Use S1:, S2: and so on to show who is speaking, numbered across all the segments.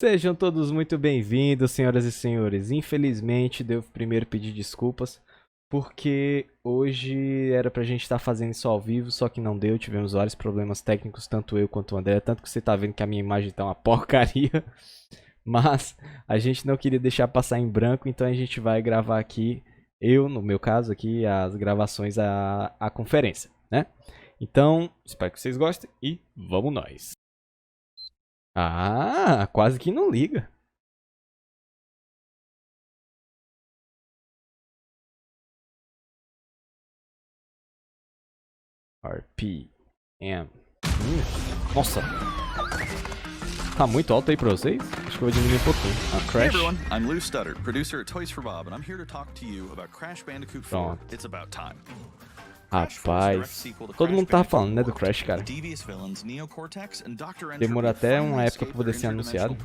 S1: Sejam todos muito bem-vindos, senhoras e senhores. Infelizmente, devo primeiro pedir desculpas, porque hoje era pra gente estar fazendo isso ao vivo, só que não deu. Tivemos vários problemas técnicos, tanto eu quanto o André. Tanto que você tá vendo que a minha imagem tá uma porcaria. Mas a gente não queria deixar passar em branco, então a gente vai gravar aqui, eu, no meu caso aqui, as gravações, a conferência, né? Então, espero que vocês gostem e vamos nós. Ah, quase que não liga. RPM. Nossa. Tá muito alto aí pra vocês? Acho que eu vou diminuir um pouquinho.
S2: Hey
S1: Crash.
S2: everyone, I'm Lou Studdard, producer at Toys for Bob, and I'm here to talk to you about Crash Bandicoot 4,
S1: Pronto.
S2: It's About Time.
S1: Rapaz, todo mundo tava falando, né, do Crash, cara. Demorou até uma época pra poder ser anunciado.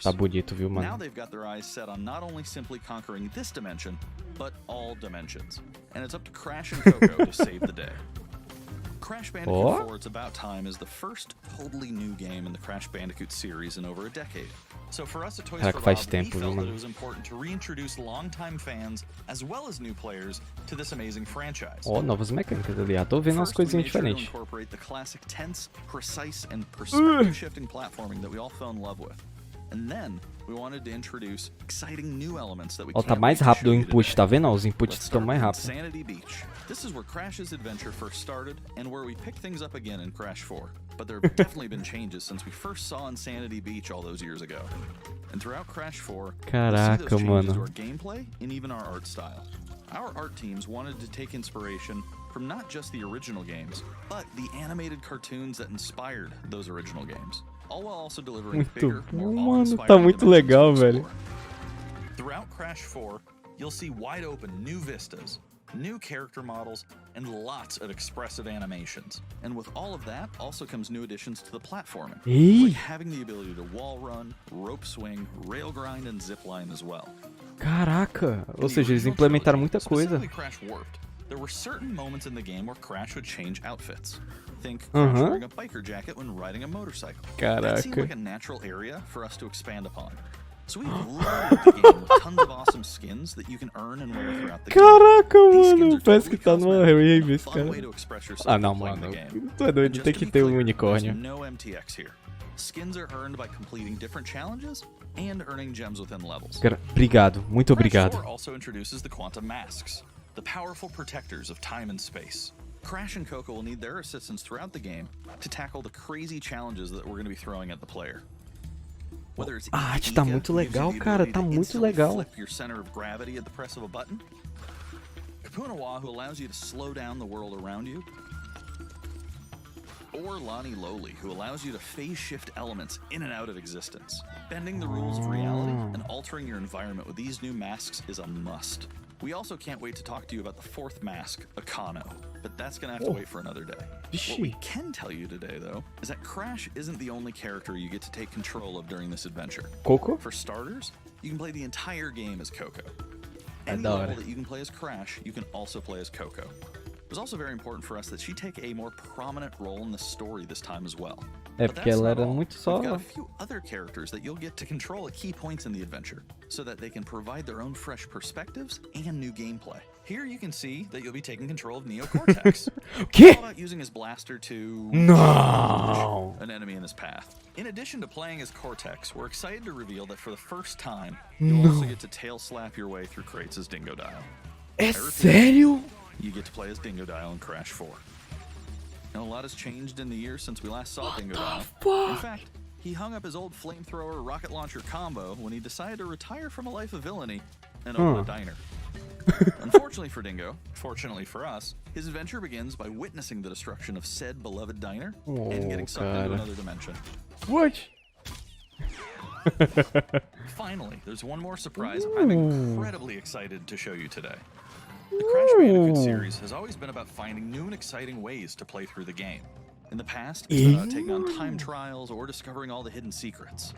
S1: Tá bonito, viu, mano?
S2: Now they've got their eyes set on not only simply conquering this dimension, but all dimensions. And it's up to Crash and Coco to save the day. Crash Bandicoot 4 It's About Time is the first totally new game in the Crash Bandicoot series in over a decade. So for us at Toys for Bob, we felt that it was important to reintroduce longtime fans as well as new players to this amazing franchise.
S1: Ó, novas mecânicas ali. Já tô vendo umas coisinhas diferentes.
S2: Incorporate the classic tense, precise, and perspective-shifting platforming that we all fell in love with. And then we wanted to introduce exciting new elements that we
S1: Ó, tá mais rápido o input, tá vendo? Ó, os inputs estão mais rápidos.
S2: Sanity Beach. This is where Crash's adventure first started and where we pick things up again in Crash 4. But there have definitely been changes since we first saw Insanity Beach all those years ago. And throughout Crash 4,
S1: Caraca,
S2: we'll see those changes
S1: mano.
S2: to our gameplay and even our art style. Our art teams wanted to take inspiration from not just the original games, but the animated cartoons that inspired those original games. All while also delivering bigger, more awe-inspiring
S1: tá muito
S2: dimensions
S1: legal,
S2: to
S1: velho.
S2: explore. Throughout Crash 4, you'll see wide open new vistas, new character models, and lots of expressive animations. And with all of that also comes new additions to the platforming, like having the ability to wall run, rope swing, rail grind, and zip line as well.
S1: Caraca, ou seja, eles implementaram muita coisa.
S2: Crash Warped, there were certain moments in the game where Crash would change outfits. Think Crash wearing a biker jacket when riding a motorcycle. That seemed like a natural area for us to expand upon. So we've loaded the game with tons of awesome skins that you can earn and wear throughout the game.
S1: Caraca, mano, parece que tá numa revista, cara. Ah, não, mano, tu é doido, tem que ter um unicórnio.
S2: No MTX here. Skins are earned by completing different challenges and earning gems within levels.
S1: Obrigado, muito obrigado.
S2: Crash 4 also introduces the Quantum Masks, the powerful protectors of time and space. Crash and Coco will need their assistance throughout the game to tackle the crazy challenges that we're going to be throwing at the player. Whether it's
S1: A arte tá muito legal, cara, tá muito legal.
S2: flip your center of gravity at the press of a button, Kapunawa, who allows you to slow down the world around you, or Lonnie Lowly, who allows you to phase shift elements in and out of existence. Bending the rules of reality and altering your environment with these new masks is a must. We also can't wait to talk to you about the fourth mask, Akano, but that's gonna have to wait for another day. What we can tell you today, though, is that Crash isn't the only character you get to take control of during this adventure.
S1: Coco?
S2: For starters, you can play the entire game as Coco. Any level that you can play as Crash, you can also play as Coco. It was also very important for us that she take a more prominent role in the story this time as well.
S1: É porque ela era muito só.
S2: We've got a few other characters that you'll get to control at key points in the adventure, so that they can provide their own fresh perspectives and new gameplay. Here you can see that you'll be taking control of Neo Cortex.
S1: Que?
S2: All about using his blaster to
S1: Não.
S2: an enemy in his path. In addition to playing as Cortex, we're excited to reveal that for the first time, you'll also get to tail slap your way through crates as Dingo Dial.
S1: É sério?
S2: You get to play as Dingo Dial in Crash 4. Now, a lot has changed in the years since we last saw Dingo Dial. In fact, he hung up his old flamethrower rocket launcher combo when he decided to retire from a life of villainy and open a diner. Unfortunately for Dingo, fortunately for us, his adventure begins by witnessing the destruction of said beloved diner and getting sucked into another dimension.
S1: What?
S2: Finally, there's one more surprise I'm incredibly excited to show you today. The Crash Bandicoot series has always been about finding new and exciting ways to play through the game. In the past, it's been about taking on time trials or discovering all the hidden secrets.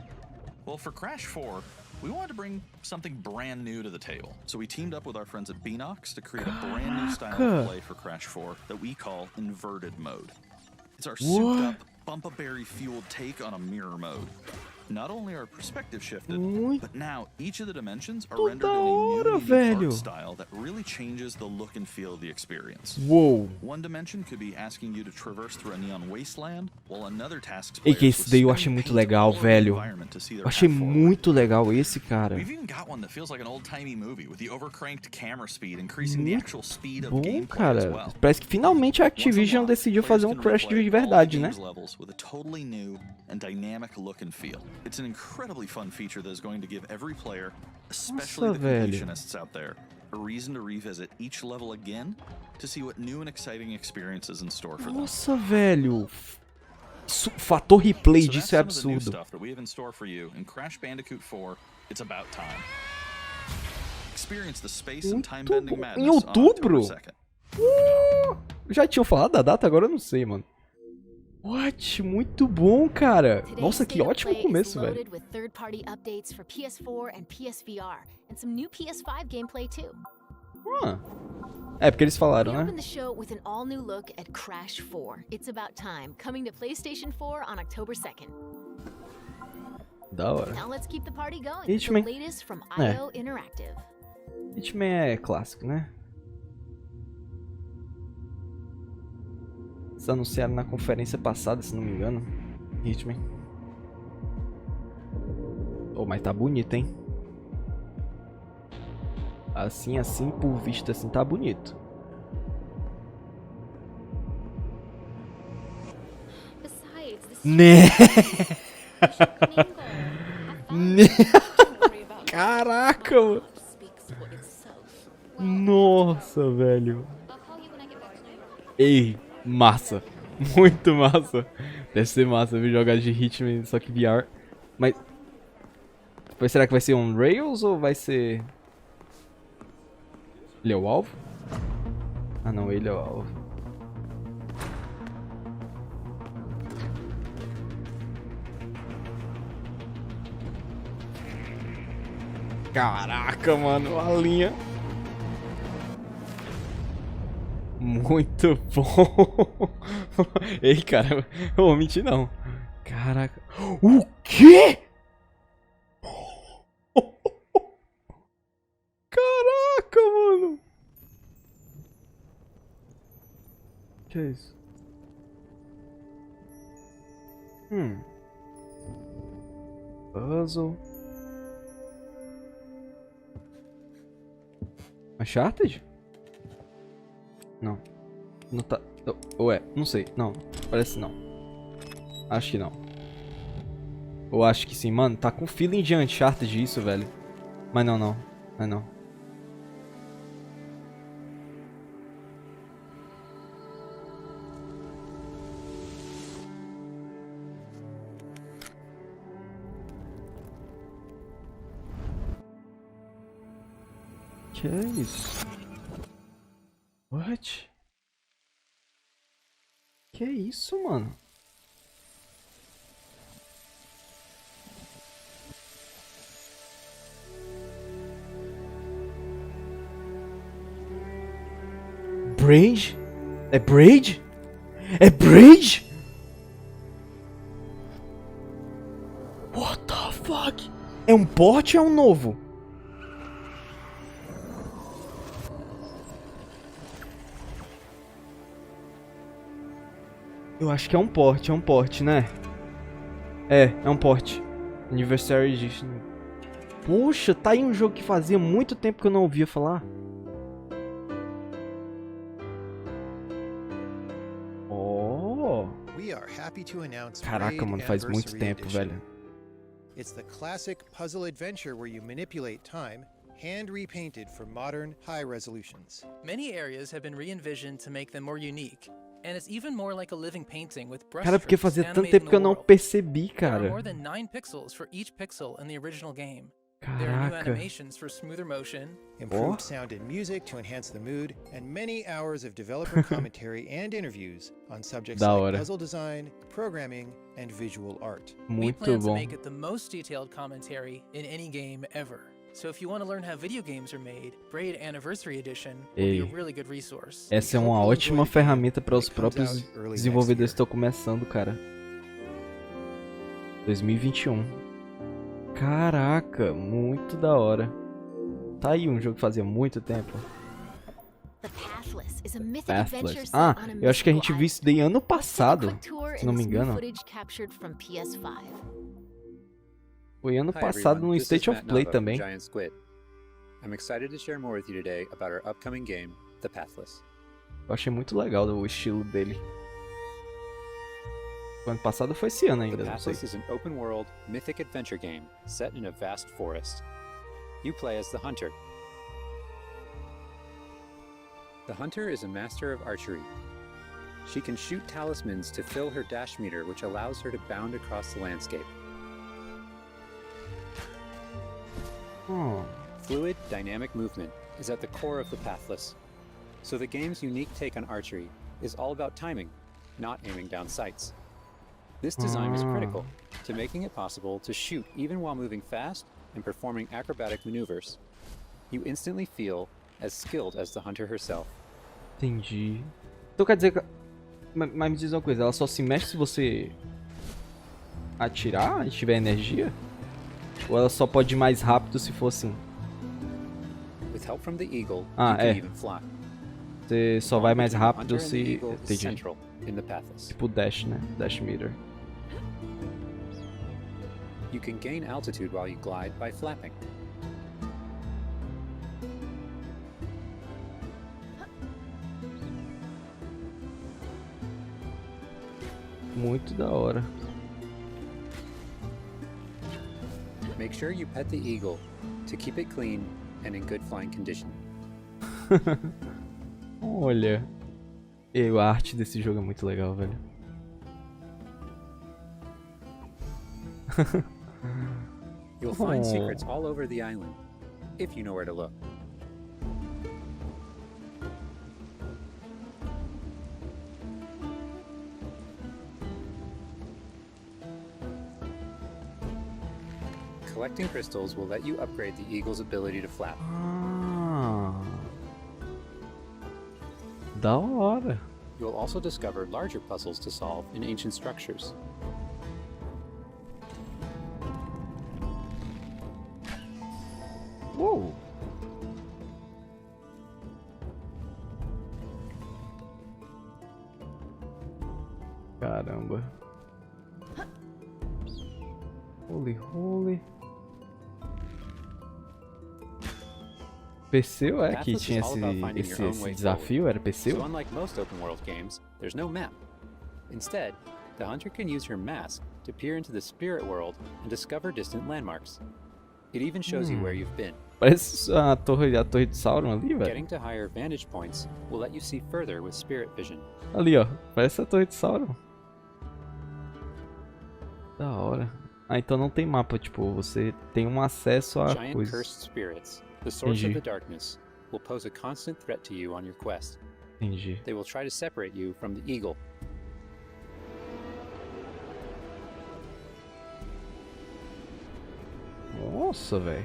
S2: Well, for Crash 4, we wanted to bring something brand new to the table. So we teamed up with our friends at Beanox to create a brand new style of play for Crash 4 that we call Inverted Mode. It's our souped-up, bumpa-berry-fueled take on a mirror mode. Not only are perspective shifted, but now each of the dimensions are rendered in a new unique art style that really changes the look and feel of the experience.
S1: Uou.
S2: One dimension could be asking you to traverse through a neon wasteland, while another tasks
S1: E que
S2: players
S1: esse
S2: with
S1: daí eu
S2: spinning
S1: achei muito
S2: paint
S1: legal,
S2: all over the
S1: velho.
S2: environment to see their
S1: Eu achei
S2: path forward.
S1: muito legal esse, cara.
S2: We've even got one that feels like an old-timey movie with the overcranked camera speed increasing the actual speed of gameplay as
S1: Cara,
S2: well.
S1: parece que finalmente a Activision decidiu fazer um Crash de verdade, né?
S2: With a totally new and dynamic look and feel. It's an incredibly fun feature that is going to give every player, especially the completionists out there, a reason to revisit each level again to see what new and exciting experiences in store for them.
S1: Nossa, velho. Fator replay disso é absurdo.
S2: Stuff that we have in store for you in Crash Bandicoot 4, it's about time. Experience the space and time-bending madness
S1: em outubro?
S2: on October 2nd.
S1: Já tinham falado da data, agora eu não sei, mano. What? Muito bom, cara. Nossa, que ótimo começo, velho. É porque eles falaram, né? Da hora. Hitman. Hitman é clássico, né? Eles anunciaram na conferência passada, se não me engano. Hitman. Oh, mas tá bonito, hein? Assim, por vista, assim, tá bonito. Né? Caraca, mano. Nossa, velho. Ei, massa. Muito massa. Deve ser massa, viu? Jogar de Hitman, só que VR. Mas... será que vai ser on Rails ou vai ser... Ele é o alvo? Ah não, ele é o alvo. Caraca, mano, a linha. Muito bom. Ei, cara, eu vou mentir não. Caraca. O quê? Caraca, mano. Que é isso? Puzzle. Uncharted? Não. Não tá... Ué, não sei. Não, parece não. Acho que não. Ou acho que sim. Mano, tá com feeling de Uncharted isso, velho. Mas não, não. Mas não. Que é isso? What? Que é isso, mano? Braid? É Braid? É Braid? What the fuck? É um port ou é um novo? Eu acho que é um port, né? É um port. Anniversary Edition. Poxa, tá aí um jogo que fazia muito tempo que eu não ouvia falar. Oh. Caraca, mano, faz muito tempo, velho.
S3: It's the classic puzzle adventure where you manipulate time, hand repainted for modern high resolutions.
S4: Many areas have been re-envisioned to make them more unique. And it's even more like a living painting with brush
S1: Cara, porque
S4: strokes
S1: fazia tanto
S4: animated
S1: tempo
S4: in
S1: que eu
S4: the
S1: não
S4: world.
S1: percebi,
S4: There are
S1: cara.
S4: more than 9 pixels for each pixel in the original game. There are new
S1: Caraca.
S4: animations for smoother motion,
S3: Improved sound and music to enhance the mood, and many hours of developer commentary and interviews on subjects
S1: Da
S3: like
S1: hora.
S3: puzzle design, programming, and visual art.
S4: we
S1: Muito
S4: plan to
S1: bom.
S4: make it the most detailed commentary in any game ever. So if you want to learn how video games are made, Braid Anniversary Edition will be a
S1: Ei.
S4: really good resource.
S1: Essa é uma ótima ferramenta para os próprios desenvolvedores que estão começando, cara. 2021. Caraca, muito da hora. Tá aí um jogo que fazia muito tempo. Pathless. Ah, eu acho que a gente viu isso daí ano passado, se não me engano. Foi ano passado no State of Play também.
S5: I'm excited to share more with you today about our upcoming game, The Pathless.
S1: Eu achei muito legal o estilo dele. O ano passado foi esse ano ainda,
S5: The
S1: não sei.
S5: Pathless is an open-world, mythic adventure game set in a vast forest. You play as the Hunter. The Hunter is a master of archery. She can shoot talismans to fill her dash meter, which allows her to bound across the landscape. Fluid, dynamic movement is at the core of the Pathless. So the game's unique take on archery is all about timing, not aiming down sights. This design is critical to making it possible to shoot even while moving fast and performing acrobatic maneuvers. You instantly feel as skilled as the hunter herself.
S1: Entendi. Então quer dizer que... Mas me diz uma coisa, ela só se mexe se você atirar e tiver energia? Ou ela só pode ir mais rápido se for assim?
S5: With help from the eagle, you
S1: Ah,
S5: can
S1: é.
S5: even fly.
S1: Você só vai mais rápido
S5: Hunter and the
S1: se...
S5: eagle is
S1: Entendi.
S5: central in the Pathless.
S1: Tipo dash, né? Dash meter.
S5: You can gain altitude while you glide by flapping.
S1: Muito da hora.
S5: Make sure you pet the eagle to keep it clean and in good flying condition.
S1: Olha. E a arte desse jogo é muito legal, velho.
S5: You'll find secrets all over the island, if you know where to look. Collecting crystals will let you upgrade the eagle's ability to flap.
S1: Ah. Da hora.
S5: You'll also discover larger puzzles to solve in ancient structures.
S1: Uou. Caramba. Holy. Perseu é que tinha esse desafio? Era
S5: So
S1: Perseu?
S5: unlike most open world games, there's no map. Instead, the hunter can use her mask to peer into the spirit world and discover distant landmarks. It even shows you where you've been.
S1: Parece a torre do Sauron ali, velho.
S5: Getting to higher vantage points will let you see further with spirit vision.
S1: Ali, ó. Parece a torre do Sauron. Da hora. Ah, então não tem mapa, tipo, você tem um acesso a
S5: Giant
S1: coisas.
S5: cursed spirits, the source of
S1: Entendi.
S5: the darkness, will pose a constant threat to you on your quest.
S1: Entendi.
S5: They will try to separate you from the eagle.
S1: Nossa, velho.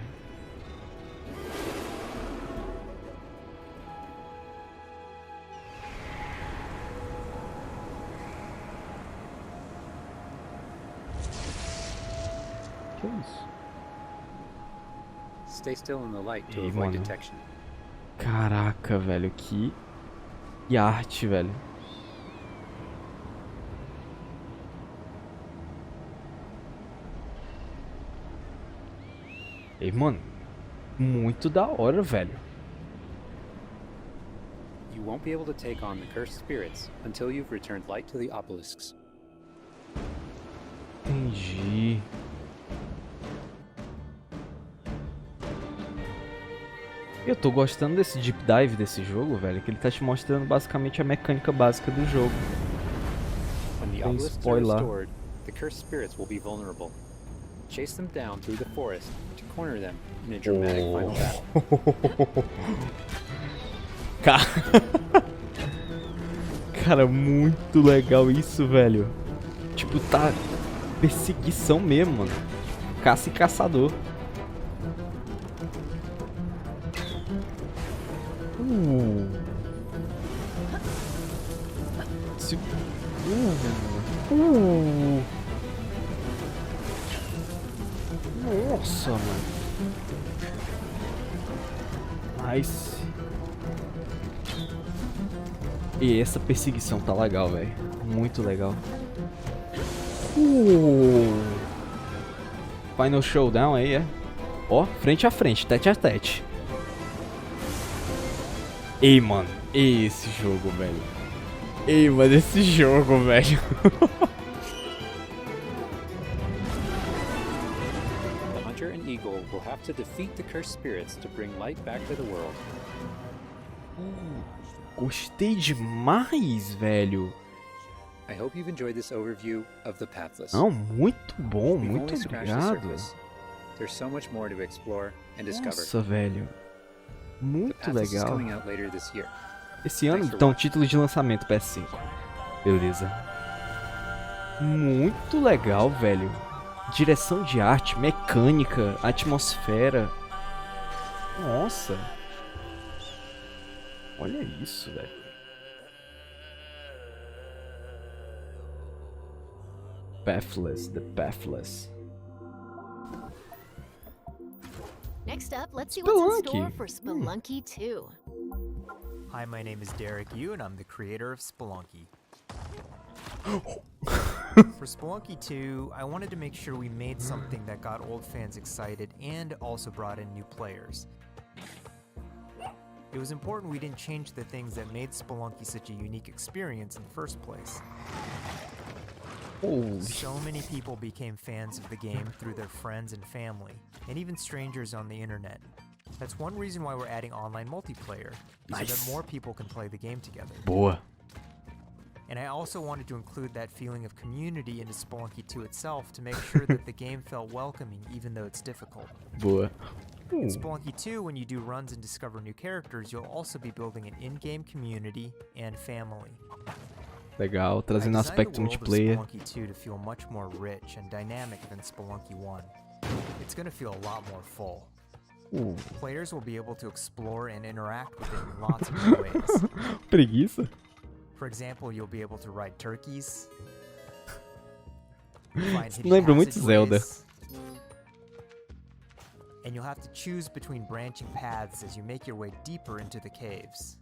S1: Que isso?
S5: Stay still in the light to
S1: Ih,
S5: avoid
S1: mano.
S5: detection.
S1: Caraca, velho, que arte, velho. Ei, mano, muito da hora, velho.
S5: You won't be able to take on the cursed spirits until you've returned light to the obelisks.
S1: Entendi. Eu tô gostando desse deep dive desse jogo, velho, que ele tá te mostrando basicamente a mecânica básica do jogo.
S5: When the
S1: Tem
S5: obelisks are
S1: spoiler.
S5: restored, the cursed spirits will be vulnerable. Chase them down through the forest to corner them in a dramatic final battle.
S1: Cara, muito legal isso, velho. Tipo, tá perseguição mesmo, mano. Caça e caçador. Se... Nossa, mano. Nice. E essa perseguição tá legal, velho. Muito legal. Final Showdown aí, é? Ó, frente a frente, tete a tete. Ei, mano. Ei, esse jogo, velho. Ei, mano, esse jogo, velho.
S5: The hunter and eagle will have to defeat the cursed spirits to bring light back to the world.
S1: Gostei demais, velho.
S5: I hope you've enjoyed this overview of the Pathless.
S1: Não, muito bom,
S5: We've
S1: muito
S5: only scratched the
S1: obrigado.
S5: surface. There's so much more to explore and discover.
S1: Nossa, velho.
S5: The
S1: Muito
S5: Pathless is
S1: legal.
S5: coming out later this year.
S1: Esse ano, então, título de lançamento PS5. Beleza. Muito legal, velho. Direção de arte, mecânica, atmosfera. Nossa. Olha isso, velho. Pathless, the Pathless.
S6: Next up, let's see what's in store
S1: Spelunky.
S6: for Spelunky 2.
S7: Hi, my name is Derek Yu, and I'm the creator of Spelunky. For Spelunky 2, I wanted to make sure we made something that got old fans excited and also brought in new players. It was important we didn't change the things that made Spelunky such a unique experience in the first place.
S1: Holy
S7: So many people became fans of the game through their friends and family, and even strangers on the internet. That's one reason why we're adding online multiplayer, so
S1: Nice.
S7: that more people can play the game together.
S1: boa.
S7: And I also wanted to include that feeling of community into Spelunky 2 itself to make sure that the game felt welcoming even though it's difficult.
S1: Boa.
S7: In Spelunky 2, when you do runs and discover new characters, you'll also be building an in-game community and family.
S1: Legal,
S7: I
S1: trazendo
S7: designed
S1: aspecto
S7: the world of
S1: multiplayer.
S7: Spelunky 2 to feel much more rich and dynamic than Spelunky 1. It's going to feel a lot more full. Players will be able to explore and interact with it in lots of new ways.
S1: Preguiça?
S7: For example, you'll be able to ride turkeys. Find hidden
S1: Lembra muito Zelda.
S7: passageways, and you'll have to choose between branching paths as you make your way deeper into the caves.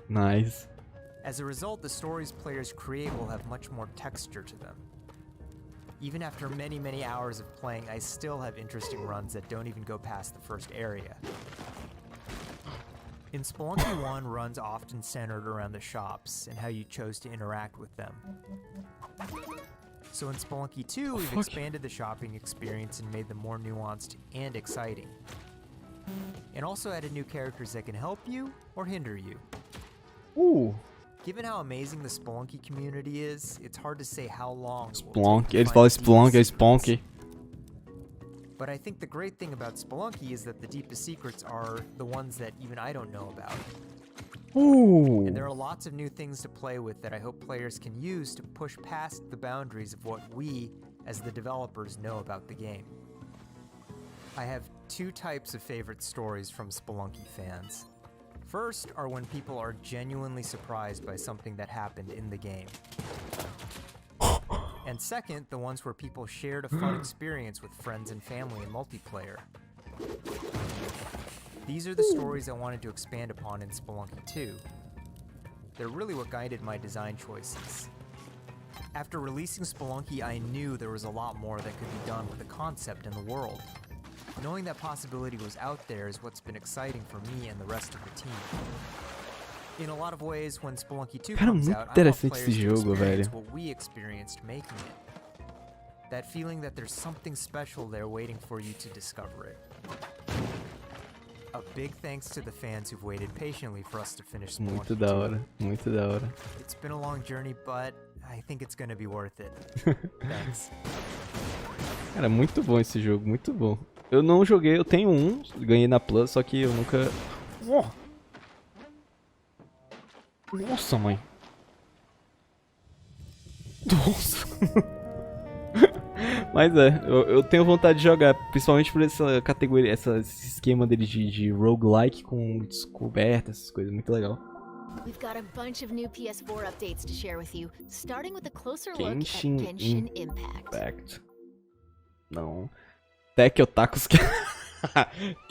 S1: Nice.
S7: As a result, the stories players create will have much more texture to them. Even after many, many hours of playing, I still have interesting runs that don't even go past the first area. In Spelunky 1, runs often centered around the shops and how you chose to interact with them. So in Spelunky 2, we've expanded the shopping experience and made them more nuanced and exciting. And also added new characters that can help you or hinder you. Given how amazing the Spelunky community is, it's hard to say how long it will take
S1: Splunk.
S7: to
S1: Eles
S7: find
S1: falam
S7: the
S1: Splunk, é
S7: deepest secrets.
S1: Spunk.
S7: But I think the great thing about Spelunky is that the deepest secrets are the ones that even I don't know about. And there are lots of new things to play with that I hope players can use to push past the boundaries of what we, as the developers, know about the game. I have two types of favorite stories from Spelunky fans. First are when people are genuinely surprised by something that happened in the game. And second, the ones where people shared a fun experience with friends and family in multiplayer. These are the stories I wanted to expand upon in Spelunky 2. They're really what guided my design choices. After releasing Spelunky, I knew there was a lot more that could be done with the concept and the world. Knowing that possibility was out there is what's been exciting for me and the rest of the team. In a lot of ways, when Spelunky 2
S1: Cara,
S7: comes
S1: muito
S7: out, I want
S1: interessante
S7: players
S1: esse
S7: to
S1: jogo,
S7: experience
S1: velho.
S7: what we experienced making it. That feeling that there's something special there waiting for you to discover it. A big thanks to the fans who've waited patiently for us to finish
S1: Muito
S7: Spelunky
S1: da
S7: 2.
S1: hora, muito da hora.
S7: It's been a long journey, but I think it's gonna be worth it. Thanks.
S1: Cara, muito bom esse jogo, muito bom. Eu não joguei, eu tenho um, ganhei na Plus, só que eu nunca... Nossa, mãe. Nossa. Mas eu tenho vontade de jogar, principalmente por essa categoria, esse esquema dele de roguelike com descoberta, essas coisas, muito legal.
S6: We've got a bunch of new PS4 updates to share with you, starting with a closer look at
S1: Genshin
S6: Genshin Impact.
S1: Não. Tech Otakus que...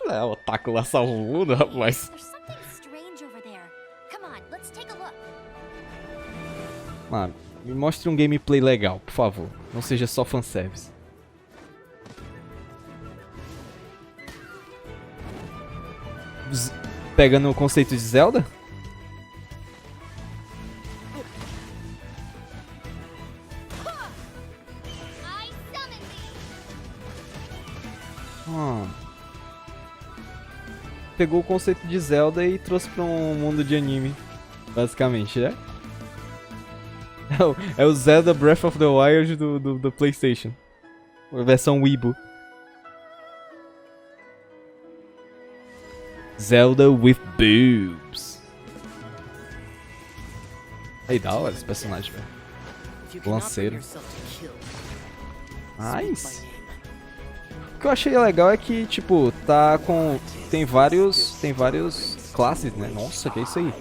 S1: É, o Otaku lá salva o mundo, rapaz.
S6: There's something strange over there. Come on, let's take a look.
S1: Mano, me mostre um gameplay legal, por favor. Não seja só fanservice. Pegando o conceito de Zelda?
S6: I summon thee.
S1: Pegou o conceito de Zelda e trouxe pra um mundo de anime, basicamente, né? É o Zelda Breath of the Wild do PlayStation. A versão Weibo. Zelda with boobs. Aí, da hora esse personagem, velho. Lanceiro. Nice. O que eu achei legal é que, tipo, tá com... Tem vários classes, né? Nossa, que é isso aí?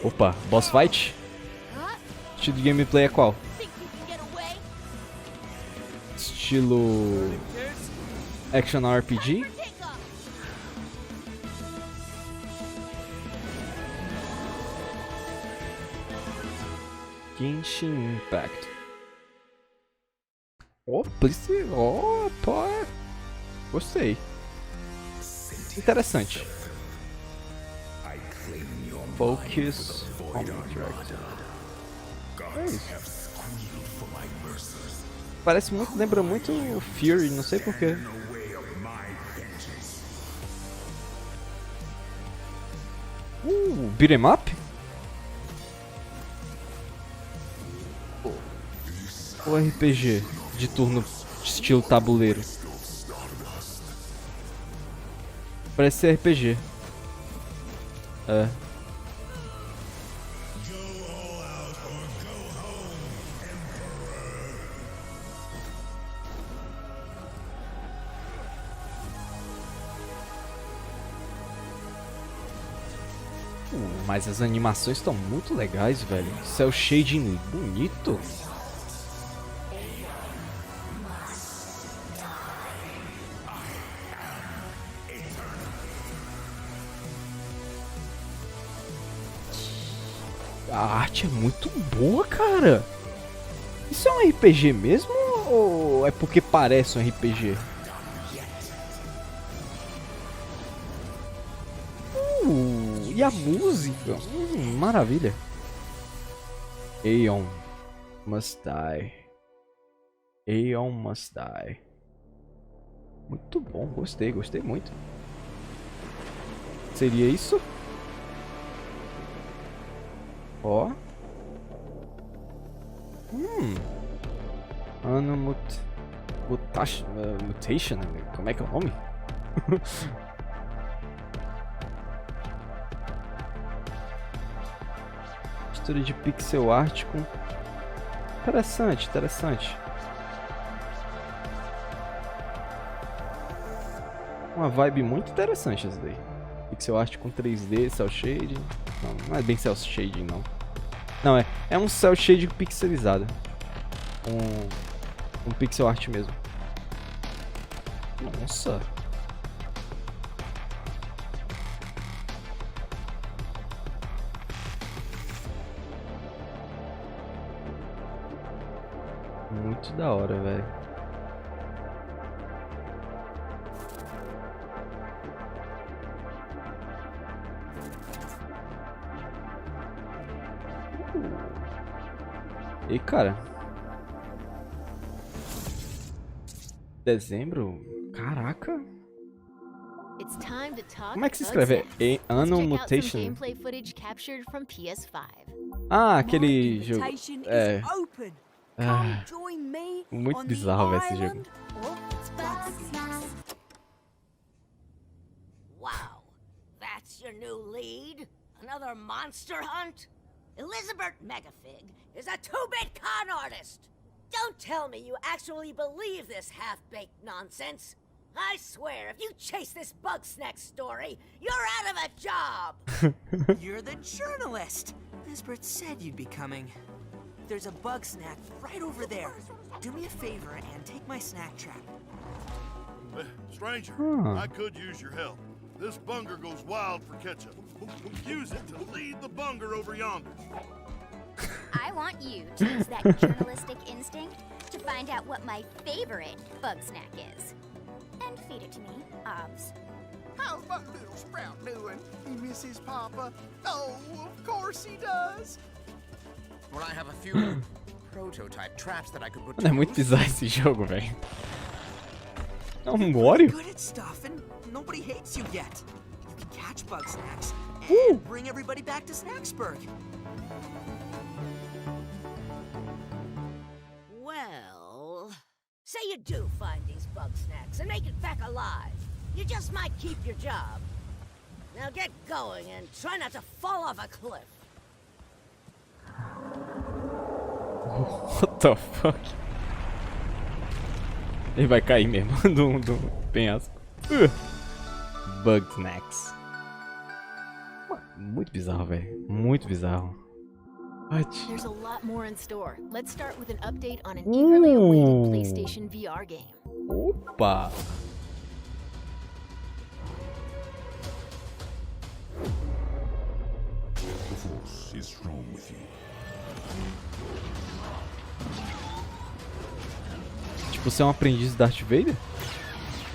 S1: Opa, boss fight? Estilo de gameplay é qual? Estilo... Action RPG? Genshin Impact. Oh, pô. Gostei. Interessante. Focus on Contract. É isso. Parece muito, lembra muito Fury, não sei porquê. Beat 'em up? Ou RPG de turno estilo tabuleiro? Parece ser RPG. É. Mas as animações estão muito legais, velho. Cel shading bonito. A arte é muito boa, cara. Isso é um RPG mesmo ou é porque parece um RPG? E a música? Maravilha. Aeon Must Die. Aeon Must Die. Muito bom, gostei muito. Seria isso? Ó. Mutation, como é que é o nome? Mistura de pixel art com... Interessante. Uma vibe muito interessante essa daí. Pixel art com 3D, cel shading. Não é bem cel shading, não. Não, é um cel shading pixelizado. Um pixel art mesmo. Nossa. Muito da hora, velho. E cara, dezembro? Caraca. Como é que se escreve? Anno Mutation? Ah, aquele jogo. É. Muito bizarro esse jogo.
S8: Wow, that's your new lead? Another monster hunt? Elizabeth Megafig is a two-bit con artist! Don't tell me you actually believe this half-baked nonsense! I swear, if you chase this Bugsnax story, you're out of a job!
S9: You're the journalist! Lisbeth said you'd be coming. There's a bug snack right over there. Do me a favor and take my snack trap.
S10: Stranger, I could use your help. This bunger goes wild for ketchup. Use it to lead the bunger over yonder.
S6: I want you to use that journalistic instinct to find out what my favorite bug snack is. And feed it to me, obs.
S11: How's my little sprout doing? He misses Papa? Oh, of course he does. Well, I have a few prototype traps that I could put.
S1: É muito bizarro esse jogo, velho. É um Wario?
S9: Good at stuff and nobody hates you yet. You can catch bug snacks and bring everybody back to Snacksburg.
S8: Well, say you do find these bug snacks and make it back alive. You just might keep your job. Now get going and try not to fall off a cliff.
S1: What the fuck? Ele vai cair mesmo do penhasco. Bug snacks. Muito bizarro, velho. Muito bizarro. What?
S12: There's a lot more in store. Let's start with an update on an eagerly awaited PlayStation VR game.
S1: Opa!
S10: The force is strong with you.
S1: Tipo, você é um aprendiz de Darth Vader?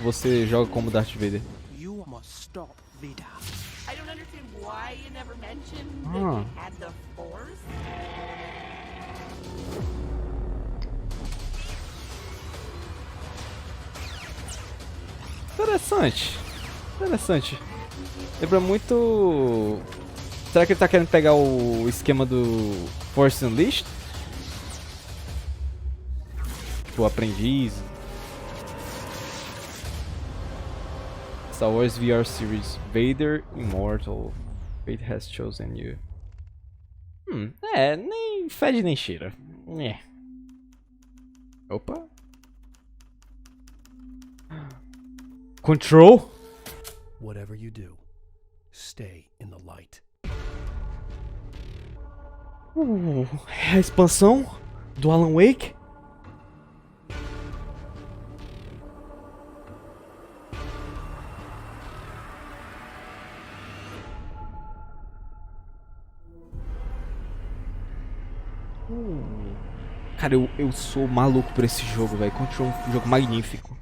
S1: Você joga como Darth Vader?
S11: You must stop Vader.
S13: I don't understand why you never mentioned that you had the Force.
S1: Interessante. Interessante. Lembra muito... Será que ele tá querendo pegar o esquema do Force Unleashed? Tipo, aprendiz. Star Wars VR Series. Vader Immortal. Fate has chosen you. Nem fede nem cheira. Opa. Control?
S14: Whatever you do, stay in the light.
S1: É a expansão do Alan Wake? Cara, eu sou maluco por esse jogo, velho. Control é um jogo magnífico.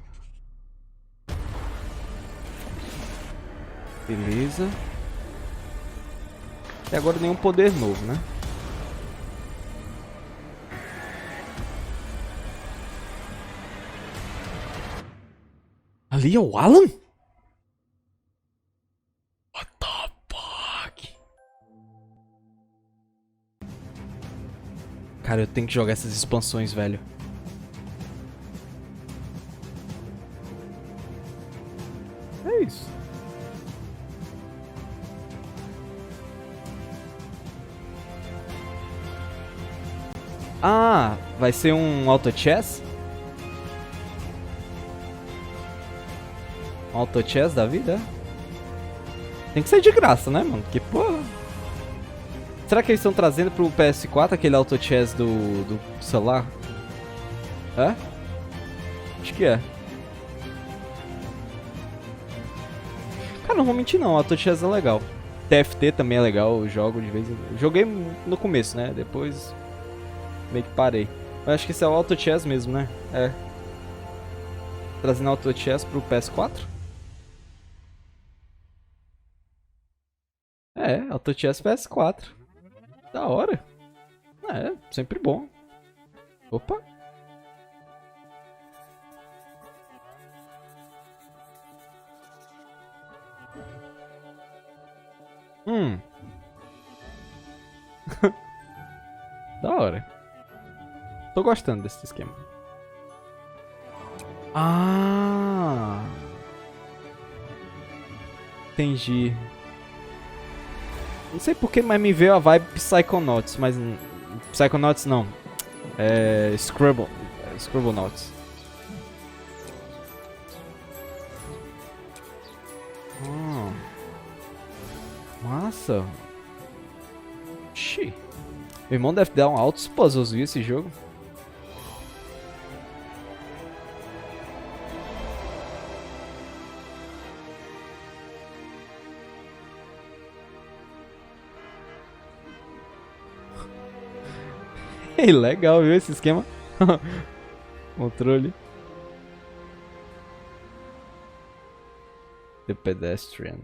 S1: Beleza. Até agora nenhum poder novo, né? Ali é o Alan? What the fuck? Cara, eu tenho que jogar essas expansões, velho. É isso. Ah, vai ser um auto chess? Um auto chess da vida? Tem que ser de graça, né, mano? Porque, pô... Será que eles estão trazendo pro PS4 aquele auto chess do celular? É? Acho que é. Cara, não vou mentir não, auto chess é legal. TFT também é legal, eu jogo de vez em quando. Joguei no começo, né? Depois meio que parei. Eu acho que esse é o auto chess mesmo, né? É. Trazendo auto chess pro PS4? É, auto chess PS4. Da hora. É, sempre bom. Opa. Da hora. Tô gostando desse esquema. Ah. Entendi. Não sei porque, mas me veio a vibe Psychonauts, mas... Psychonauts não. É... Scribblenauts. Massa. Xiii. Meu irmão deve dar um altos puzzles, viu, esse jogo? Legal, viu, esse esquema? Controle. The Pedestrian.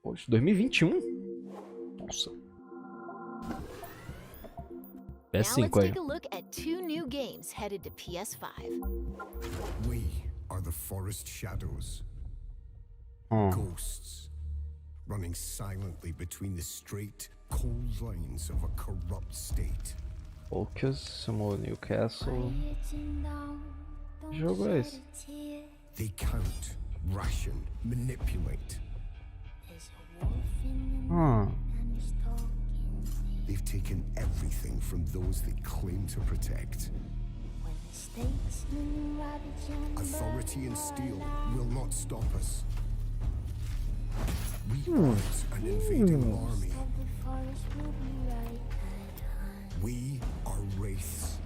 S1: Poxa, 2021? Nossa.
S12: Now let's
S1: PS5 aí.
S12: take a look at 2 new games headed to PS5.
S14: We are the forest shadows. Ghosts. Running silently between the straight, cold lines of a corrupt state.
S1: Focus, Sumo Newcastle. Que jogo é esse?
S14: They count, ration, manipulate. They've taken everything from those they claim to protect. Authority and steel will not stop us. We aren't an invading army. We are wraiths.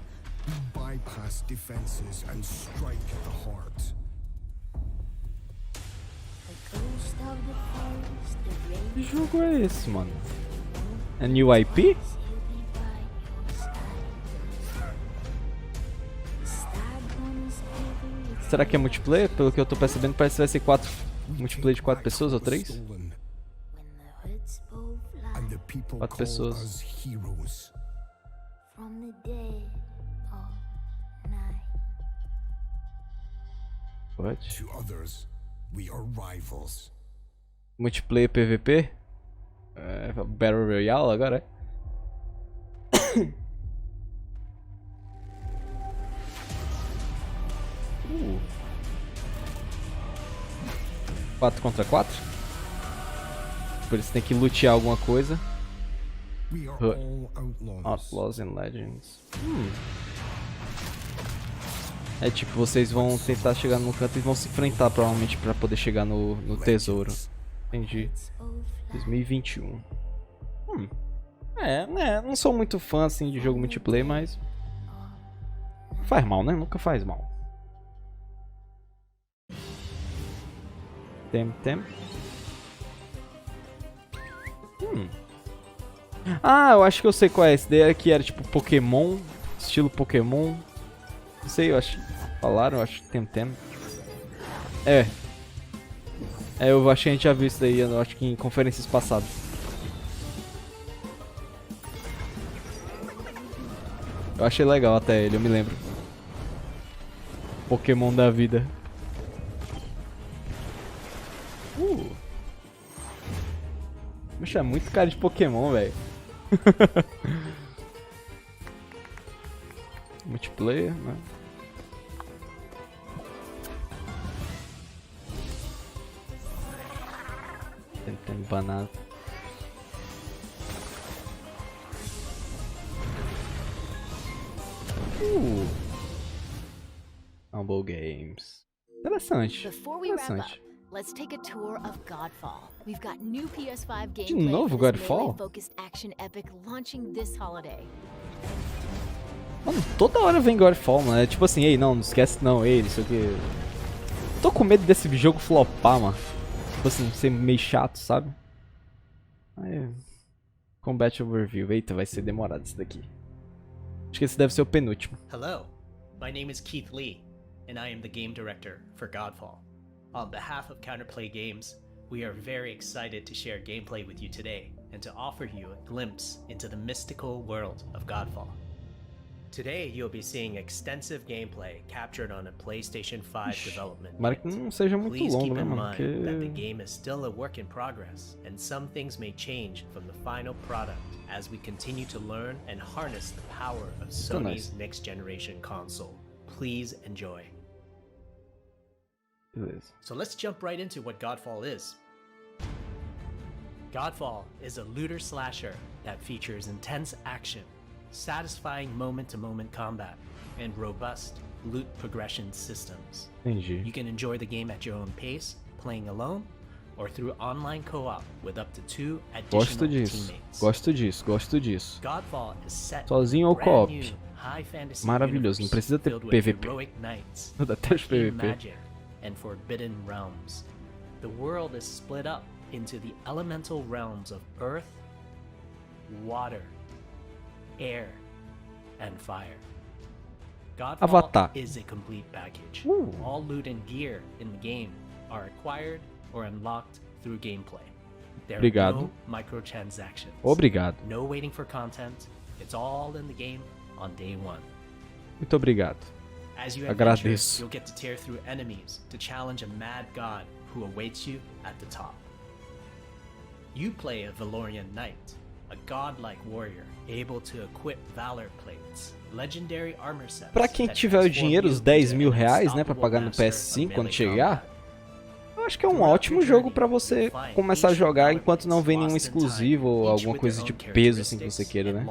S14: We bypass defenses and strike at the heart.
S1: Que jogo é esse, mano? É New IP? Será que é multiplayer? Pelo que eu tô percebendo, parece que vai ser 4 multiplayer de 4 pessoas ou 3? 4 pessoas. What?
S14: To others, we are rivals.
S1: Multiplayer PVP? É, Battle Royale agora é? 4 contra 4? Por isso tem que lutear alguma coisa. Outlaws and Legends. É tipo, vocês vão tentar chegar no canto e vão se enfrentar provavelmente pra poder chegar no tesouro. Entendi. 2021. Não sou muito fã assim de jogo multiplayer, mas não faz mal, né? Nunca faz mal. Tem. Ah, eu acho que eu sei qual é. Esse daí que era tipo Pokémon, estilo Pokémon. Não sei, eu acho. Falaram, eu acho que tem. Eu acho que a gente já viu isso daí, eu acho que em conferências passadas. Eu achei legal até ele, eu me lembro. Pokémon da vida. Poxa, é muito cara de Pokémon, velho. Multiplayer, né? Tem banana. Humble Games. Interessante. Interessante.
S12: Let's take a tour of Godfall. We've got new PS5 gameplay
S1: De novo
S12: for this
S1: Godfall?
S12: melee-focused action epic launching this holiday.
S1: Mano, toda hora vem Godfall, mano. É tipo assim, ei, não esquece não, ei, não sei o que. Tô com medo desse jogo flopar, mano. Tipo assim, ser meio chato, sabe? Combat Overview. Eita, vai ser demorado isso daqui. Acho que esse deve ser o penúltimo.
S15: Hello, my name is Keith Lee, and I am the game director for Godfall. On behalf of Counterplay Games, we are very excited to share gameplay with you today and to offer you a glimpse into the mystical world of Godfall. Today, you'll be seeing extensive gameplay captured on a PlayStation 5 development.
S1: Tomara que não seja muito
S15: Please
S1: longo,
S15: keep
S1: né,
S15: in
S1: mano?
S15: mind that the game is still a work in progress, and some things may change from the final product as we continue to learn and harness the power of Sony's next-generation console. Please enjoy.
S1: Beleza.
S15: So let's jump right into what Godfall is. Godfall is a looter slasher that features intense action, satisfying moment-to-moment combat, and robust loot progression systems.
S1: Entendi.
S15: You can enjoy the game at your own pace, playing alone, or through online co-op with up to 2
S1: Gosto
S15: additional
S1: disso.
S15: teammates.
S1: Gosto disso. Gosto disso.
S15: Godfall is set
S1: Sozinho
S15: in a
S1: ou
S15: brand
S1: co-op.
S15: new high fantasy
S1: Maravilhoso. Não
S15: universe
S1: precisa ter
S15: filled with
S1: PVP.
S15: heroic knights,
S1: Eu detesto
S15: arcane
S1: PVP.
S15: magic, and forbidden realms. The world is split up into the elemental realms of earth, water, air, and fire. Godfall
S1: Avatar.
S15: is a complete package. All loot and gear in the game are acquired or unlocked through gameplay. There are
S1: Obrigado.
S15: no microtransactions.
S1: Obrigado.
S15: No waiting for content. It's all in the game on day one.
S1: Muito obrigado.
S15: As you adventure,
S1: Agradeço.
S15: you'll get to tear through enemies to challenge a mad god who awaits you at the top. You play a Valorian knight, a godlike warrior able to equip valor plates, legendary armor sets.
S1: Pra quem
S15: that
S1: tiver o
S15: transform
S1: dinheiro,
S15: you
S1: os 10
S15: into
S1: mil
S15: an
S1: reais, né, pra
S15: unstoppable
S1: pagar no
S15: master
S1: PS5
S15: of
S1: quando
S15: melee
S1: chegar,
S15: combat.
S1: eu acho que é um ótimo jogo pra você começar a jogar enquanto não vem nenhum exclusivo ou alguma coisa de peso assim que você queira, né?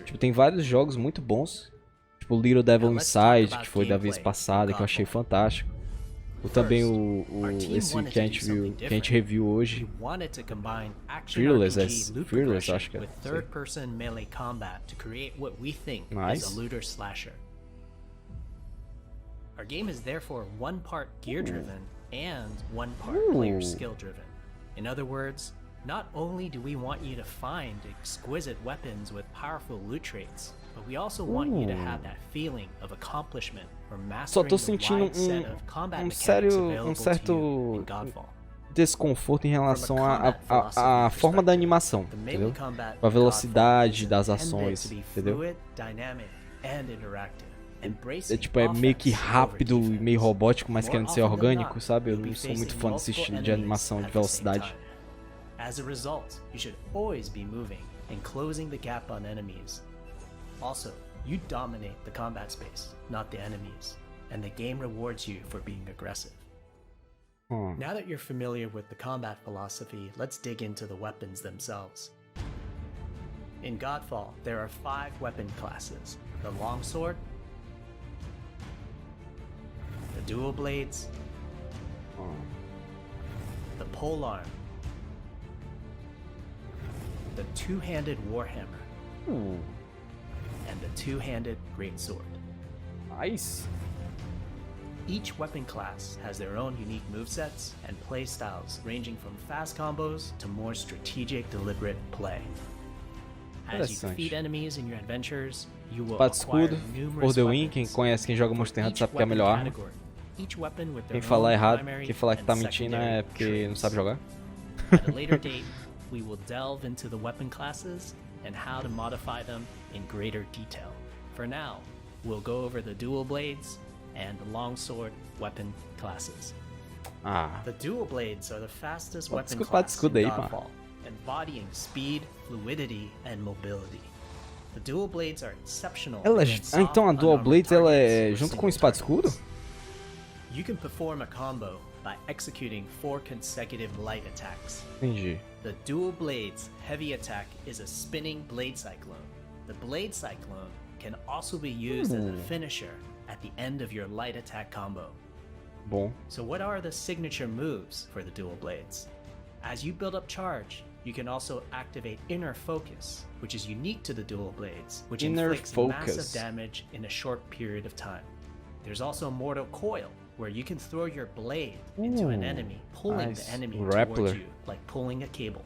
S1: Tipo, tem vários jogos muito bons, tipo Little Devil Inside, que foi da vez passada, que eu achei fantástico. Ou também esse que a gente reviu hoje, Fearless, acho que é.
S15: Third-person melee combat to create what we think
S1: Nice.
S15: is a looter slasher. Our game is therefore one part gear-driven and one part player skill-driven. In other words, not only do we want you to find exquisite weapons with powerful loot traits, but we also want you to have that feeling of accomplishment or
S1: Só
S15: mastering
S1: tô
S15: the
S1: sentindo
S15: wide set of combat mechanics
S1: sério,
S15: available to you
S1: certo
S15: in Godfall.
S1: desconforto em relação à forma da animação, entendeu? Com a velocidade das ações, entendeu? É tipo, é meio que rápido e meio robótico, mas querendo ser orgânico, sabe? Eu não sou muito fã desse estilo de animação de velocidade.
S15: As a result, you should always be moving and closing the gap on enemies. Also, you dominate the combat space, not the enemies, and the game rewards you for being aggressive. Now that you're familiar with the combat philosophy, let's dig into the weapons themselves. In Godfall, there are 5 weapon classes: the longsword, the dual blades, the polearm, the two-handed warhammer, and the two-handed greatsword.
S1: Nice.
S15: Each weapon class has their own unique movesets and playstyles, ranging from fast combos to more strategic, deliberate play. As you defeat enemies in your adventures, you will acquire numerous
S1: Ordelwin, quem
S15: weapons.
S1: conhece, quem joga Monster Hunter sabe que é a melhor arma. Quem falar errado, quem falar que tá mentindo é porque não sabe jogar.
S15: At a later date, we will delve into the weapon classes and how to modify them in greater detail. For now, we'll go over the dual blades and the longsword weapon classes. The dual blades are the fastest weapon class in Godfall, embodying speed, fluidity, and mobility. The dual blades are exceptional.
S1: Então a dual blades ela é junto com o espada escudo?
S15: You can perform a combo by executing 4 consecutive light attacks.
S1: Entendi.
S15: The dual blades heavy attack is a spinning blade cyclone. The blade cyclone can also be used as a finisher at the end of your light attack combo.
S1: Bom.
S15: So what are the signature moves for the dual blades? As you build up charge, you can also activate Inner Focus, which is unique to the dual blades, which inflicts massive damage in a short period of time. There's also Mortal Coil, where you can throw your blade into an enemy, pulling the enemy towards you, like pulling a cable.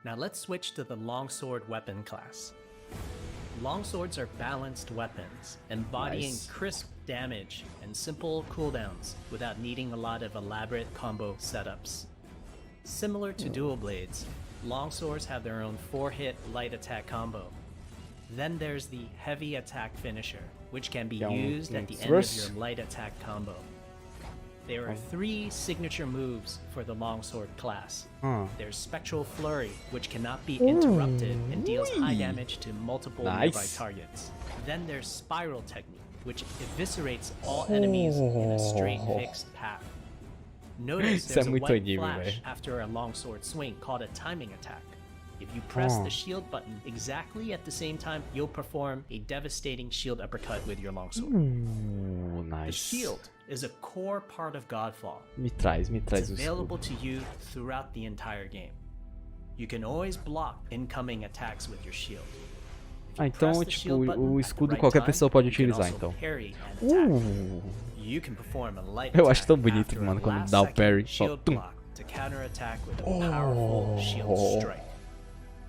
S15: Now let's switch to the longsword weapon class. Longswords are balanced weapons, embodying crisp damage and simple cooldowns without needing a lot of elaborate combo setups. Similar to dual blades, longswords have their own 4-hit light attack combo. Then there's the heavy attack finisher, which can be used at the end of your light attack combo. There are 3 signature moves for the longsword class. There's Spectral Flurry, which cannot be interrupted and deals high damage to multiple nearby targets. Then there's Spiral Technique, which eviscerates all enemies in a straight fixed path. Notice there's a white flash after a longsword swing called a timing attack. If you press the shield button exactly at the same time, you'll perform a devastating shield uppercut with your longsword.
S1: Nice.
S15: The shield is a core part of Godfall.
S1: Me traz
S15: It's
S1: o
S15: available
S1: escudo.
S15: to you throughout the entire game. You can always block incoming attacks with your shield.
S1: Ah, então, tipo, o escudo qualquer pessoa pode utilizar, então.
S15: You can perform a light
S1: Eu acho tão
S15: attack
S1: bonito,
S15: after
S1: mano,
S15: a
S1: quando
S15: last
S1: dá o
S15: second
S1: parry. Só
S15: shield
S1: tum.
S15: block to counterattack with a powerful shield strike.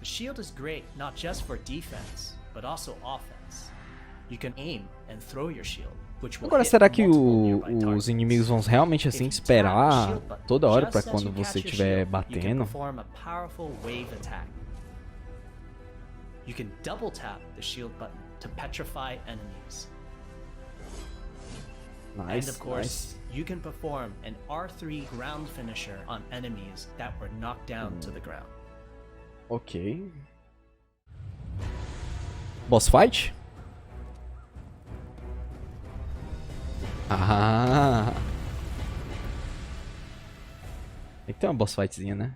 S15: The shield is great not just for defense, but also offense. You can aim and throw your shield, which will
S1: Agora,
S15: hit
S1: será que
S15: multiple nearby
S1: os
S15: targets.
S1: inimigos vão realmente assim
S15: If you tap
S1: esperar
S15: the shield button
S1: toda hora
S15: just
S1: pra
S15: as
S1: quando
S15: you catch
S1: você
S15: your
S1: estiver
S15: shield, you can
S1: batendo?
S15: perform a powerful wave attack. You can double tap the shield button to petrify enemies.
S1: Nice,
S15: And of course,
S1: nice.
S15: you can perform an R3 ground finisher on enemies that were knocked down to the ground.
S1: Ok. Boss fight? Ah! Tem que ter uma boss fightzinha, né?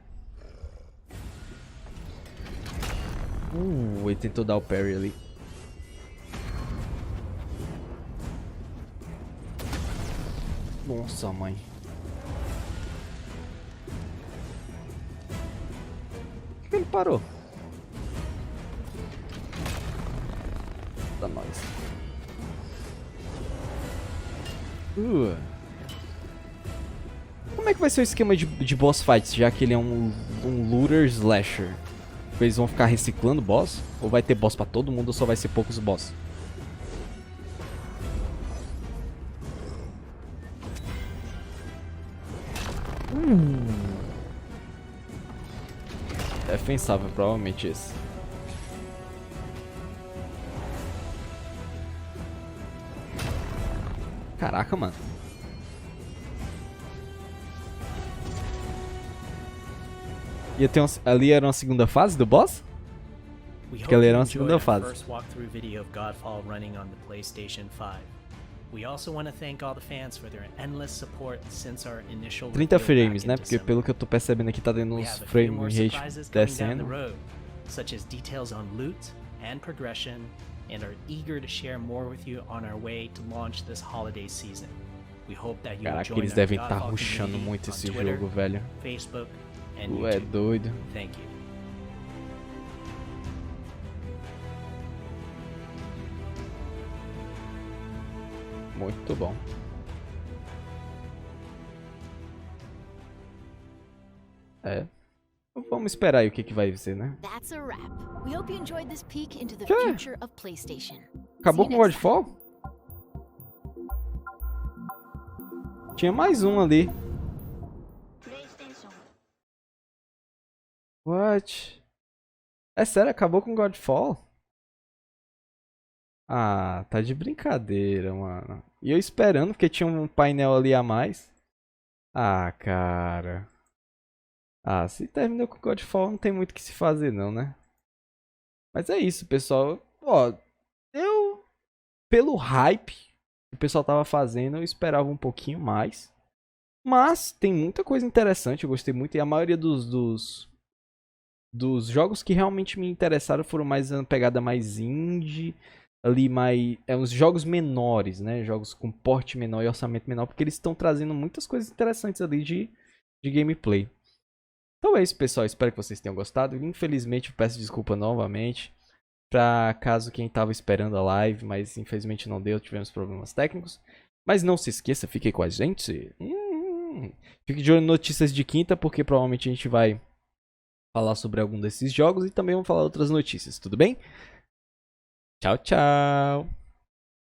S1: Ele tentou dar o parry ali. Nossa, mãe. Por que ele parou? Dá nós. Como é que vai ser o esquema de boss fights, já que ele é um looter slasher? Eles vão ficar reciclando boss? Ou vai ter boss pra todo mundo ou só vai ser poucos boss? Defensável, provavelmente esse. Caraca, mano. Ia ter ali era uma segunda fase do boss?
S15: We
S1: Acho que ali
S15: hope
S1: era
S15: you
S1: uma
S15: enjoyed
S1: segunda
S15: our
S1: fase.
S15: first walkthrough video of Godfall running on the PlayStation 5. We also want to thank all the fans for their endless support since our initial
S1: 30
S15: reveal
S1: frames,
S15: back
S1: né?
S15: in
S1: Porque
S15: December.
S1: pelo que eu tô percebendo aqui tá dando
S15: We
S1: uns
S15: have a few
S1: frame
S15: more
S1: rate
S15: surprises coming down the
S1: descendo.
S15: road, such as details on loot and progression, and are eager to share more with you on our way to launch this holiday season. We hope that you will
S1: Caraca,
S15: join
S1: eles
S15: our
S1: devem estar
S15: Godfall
S1: rushando
S15: community
S1: muito
S15: on
S1: esse
S15: Twitter,
S1: jogo, velho.
S15: Facebook, and
S1: Tu é
S15: YouTube.
S1: doido.
S15: Thank you.
S1: Muito bom. É. Vamos esperar aí o que vai ser, né?
S12: That's a wrap. We hope you enjoyed this peek into the
S1: Que?
S12: future of PlayStation.
S1: Acabou
S12: See
S1: com
S12: you
S1: o
S12: next time.
S1: Godfall? Tinha mais um ali. What? É sério, acabou com Godfall? Ah, tá de brincadeira, mano. E eu esperando, porque tinha um painel ali a mais. Ah, cara. Ah, se terminou com Godfall, não tem muito o que se fazer não, né? Mas é isso, pessoal. Ó, pelo hype que o pessoal tava fazendo, eu esperava um pouquinho mais. Mas tem muita coisa interessante, eu gostei muito. E a maioria dos jogos que realmente me interessaram foram mais uma pegada mais indie. Ali mais... uns jogos menores, né? Jogos com porte menor e orçamento menor. Porque eles estão trazendo muitas coisas interessantes ali de gameplay. Então é isso, pessoal. Espero que vocês tenham gostado. Infelizmente, eu peço desculpa novamente. Pra caso quem tava esperando a live. Mas infelizmente não deu. Tivemos problemas técnicos. Mas não se esqueça, fique com a gente. Fique de olho em notícias de quinta. Porque provavelmente a gente vai falar sobre algum desses jogos. E também vamos falar outras notícias, tudo bem? Tchau, tchau.